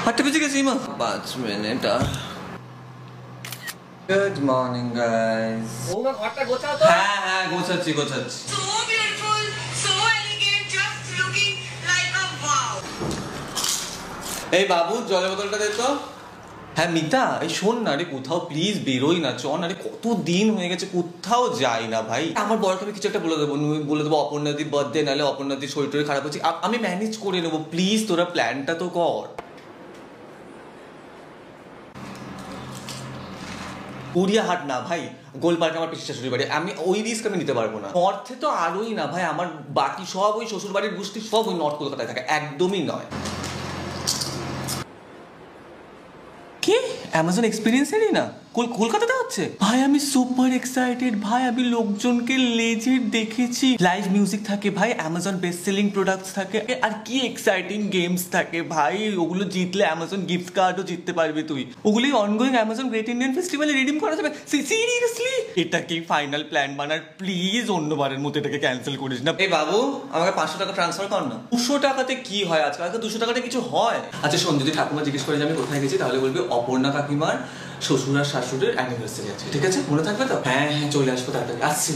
8টা বেজে গেছে মা, 5 মিনিট আর। Good morning guys. ওমা ঘরটা গোছাও তো। হ্যাঁ হ্যাঁ গোছাচ্ছি। So beautiful, so elegant, just looking like a wow. এই বাবু জলের বোতলটা দে তো। হ্যাঁ মিতা, এই শোন না রে, কোথাও প্লিজ বেরোই না, চল না রে, কত দিন হয়ে গেছে কোথাও যাই না ভাই। আমার বরকে আমি কিছু একটা বলে দেবো অপর্ণাদির বার্থডে, নাহলে অপর্ণাদির শরীর টরীর খারাপ হচ্ছে, আমি ম্যানেজ করে নেবো, প্লিজ তোরা প্ল্যানটা তো কর। গড়িয়াহাট না ভাই, গোলপার্কে আমার পিসি শাশুড়ি বাড়ি, আমি ওই রিস্ক আমি নিতে পারবো না। অর্থে তো আরোই না ভাই, আমার বাকি সব ওই শ্বশুর বাড়ির গোষ্ঠী সব ওই নর্থ কলকাতায় থাকে, একদমই নয়। কি অ্যামাজন এক্সপিরিয়েন্সেরই না কলকাতাতে হচ্ছে ভাই, আমি সুপার এক্সাইটেড ভাই। আমি লোকজনকে লেজিট দেখেছি, লাইভ মিউজিক থাকে ভাই, অ্যামাজন বেস্ট সেলিং প্রোডাক্টস থাকে, আর কি এক্সাইটিং গেমস থাকে ভাই। ওগুলো জিতলে অ্যামাজন গিফট কার্ডও জিততে পারবি তুই, ওগুলি অনগোয়িং অ্যামাজন গ্রেট ইন্ডিয়ান ফেস্টিভ্যালে রিডিম করা যাবে। সিরিয়াসলি এটা কি ফাইনাল প্ল্যান বানার? প্লিজ অন্যবারের মতো এটাকে ক্যান্সেল করিস না। এই বাবু আমাকে 500 টাকা ট্রান্সফার কর না। 200 টাকাতে কি হয় আজকাল? 200 টাকাতে কিছু হয়? আচ্ছা শোন, যদি ঠাকুমা জিজ্ঞেস করে যে আমি কোথায় গেছি, তাহলে বলবি অপর্ণা কাকিমার শ্বশুর আর শাশুড়ির অ্যানিভার্সারি আছে, ঠিক আছে? মনে থাকবে তো? হ্যাঁ হ্যাঁ চলে আসবো তাড়াতাড়ি, আসছি।